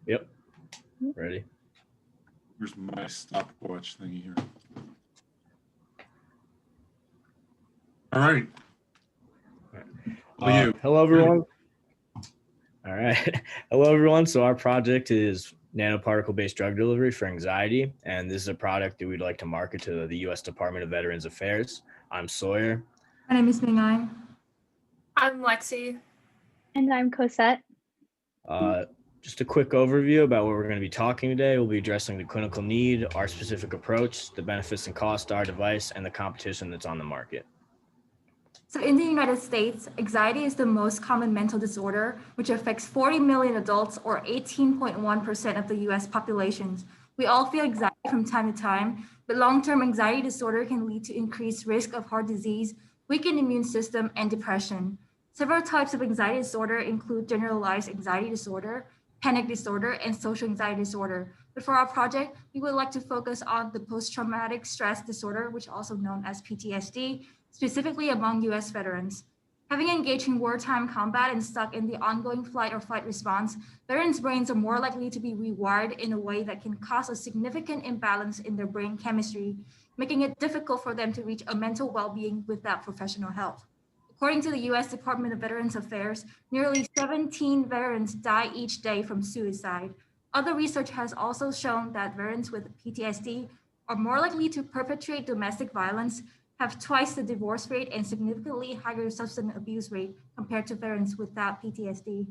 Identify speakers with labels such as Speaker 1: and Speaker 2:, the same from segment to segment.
Speaker 1: Yep. Ready.
Speaker 2: Where's my stopwatch thingy here? All right.
Speaker 1: Hello, everyone. All right. Hello, everyone. So our project is nanoparticle-based drug delivery for anxiety, and this is a product that we'd like to market to the U.S. Department of Veterans Affairs. I'm Sawyer.
Speaker 3: My name is Mingai.
Speaker 4: I'm Lexi.
Speaker 5: And I'm Cosette.
Speaker 1: Just a quick overview about what we're going to be talking today. We'll be addressing the clinical need, our specific approach, the benefits and costs of our device, and the competition that's on the market.
Speaker 3: So in the United States, anxiety is the most common mental disorder, which affects 40 million adults or 18.1% of the US population. We all feel anxiety from time to time, but long-term anxiety disorder can lead to increased risk of heart disease, weakened immune system, and depression. Several types of anxiety disorder include generalized anxiety disorder, panic disorder, and social anxiety disorder. But for our project, we would like to focus on the post-traumatic stress disorder, which is also known as PTSD, specifically among US veterans. Having engaged in wartime combat and stuck in the ongoing flight or fight response, veterans' brains are more likely to be rewired in a way that can cause a significant imbalance in their brain chemistry, making it difficult for them to reach a mental well-being without professional help. According to the US Department of Veterans Affairs, nearly 17 veterans die each day from suicide. Other research has also shown that veterans with PTSD are more likely to perpetrate domestic violence, have twice the divorce rate, and significantly higher substance abuse rate compared to veterans without PTSD.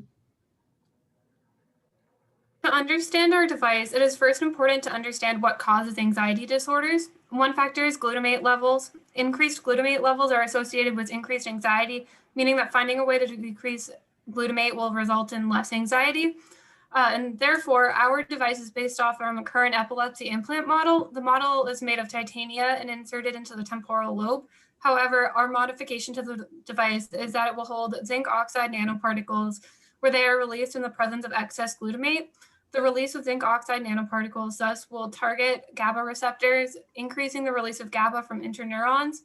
Speaker 4: To understand our device, it is first important to understand what causes anxiety disorders. One factor is glutamate levels. Increased glutamate levels are associated with increased anxiety, meaning that finding a way to decrease glutamate will result in less anxiety. And therefore, our device is based off from a current epilepsy implant model. The model is made of titania and inserted into the temporal lobe. However, our modification to the device is that it will hold zinc oxide nanoparticles where they are released in the presence of excess glutamate. The release of zinc oxide nanoparticles thus will target GABA receptors, increasing the release of GABA from interneurons,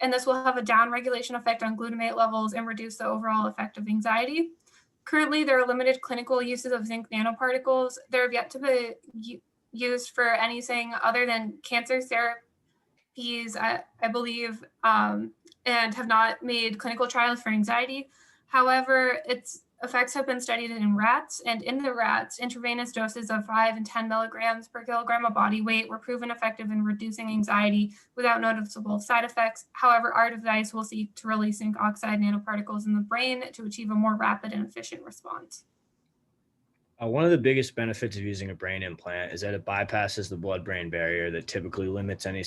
Speaker 4: and this will have a downregulation effect on glutamate levels and reduce the overall effect of anxiety. Currently, there are limited clinical uses of zinc nanoparticles. They have yet to be used for anything other than cancer therapies, I believe, and have not made clinical trials for anxiety. However, its effects have been studied in rats, and in the rats, intravenous doses of 5 and 10 milligrams per kilogram of body weight were proven effective in reducing anxiety without noticeable side effects. However, our device will seek to release zinc oxide nanoparticles in the brain to achieve a more rapid and efficient response.
Speaker 1: One of the biggest benefits of using a brain implant is that it bypasses the blood-brain barrier that typically limits any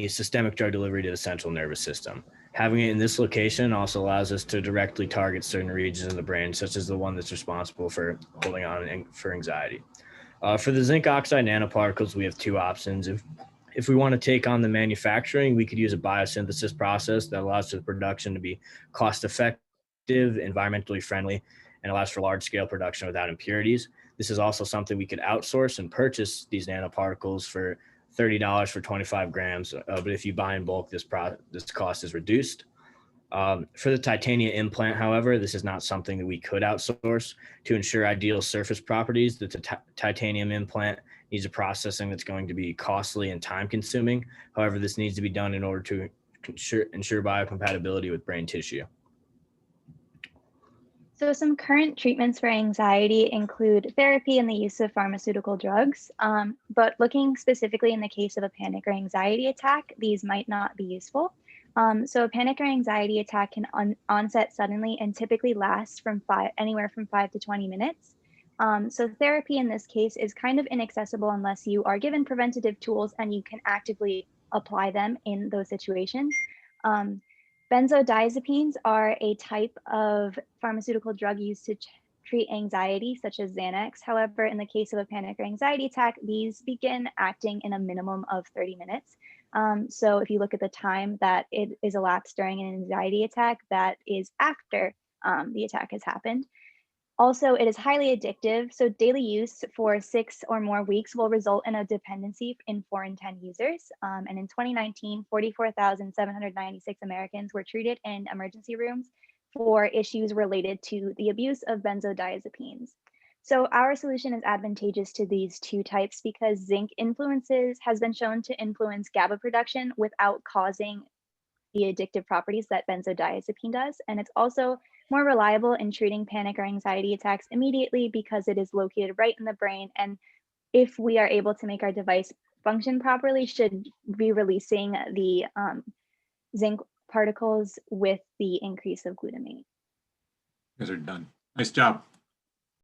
Speaker 1: systemic drug delivery to the central nervous system. Having it in this location also allows us to directly target certain regions of the brain, such as the one that's responsible for holding on for anxiety. For the zinc oxide nanoparticles, we have two options. If we want to take on the manufacturing, we could use a biosynthesis process that allows for the production to be cost-effective, environmentally friendly, and allows for large-scale production without impurities. This is also something we could outsource and purchase these nanoparticles for $30 for 25 grams, but if you buy in bulk, this cost is reduced. For the titania implant, however, this is not something that we could outsource. To ensure ideal surface properties, the titanium implant needs a processing that's going to be costly and time-consuming. However, this needs to be done in order to ensure biocompatibility with brain tissue.
Speaker 5: So some current treatments for anxiety include therapy and the use of pharmaceutical drugs, but looking specifically in the case of a panic or anxiety attack, these might not be useful. So a panic or anxiety attack can onset suddenly and typically last from anywhere from 5 to 20 minutes. So therapy in this case is kind of inaccessible unless you are given preventative tools and you can actively apply them in those situations. Benzodiazepines are a type of pharmaceutical drug used to treat anxiety, such as Xanax. However, in the case of a panic or anxiety attack, these begin acting in a minimum of 30 minutes. So if you look at the time that it is elapsed during an anxiety attack, that is after the attack has happened. Also, it is highly addictive, so daily use for 6 or more weeks will result in a dependency in 4 in 10 users. And in 2019, 44,796 Americans were treated in emergency rooms for issues related to the abuse of benzodiazepines. So our solution is advantageous to these two types because zinc has been shown to influence GABA production without causing the addictive properties that benzodiazepine does. And it's also more reliable in treating panic or anxiety attacks immediately because it is located right in the brain. And if we are able to make our device function properly, should be releasing the zinc particles with the increase of glutamate.
Speaker 2: You guys are done. Nice job.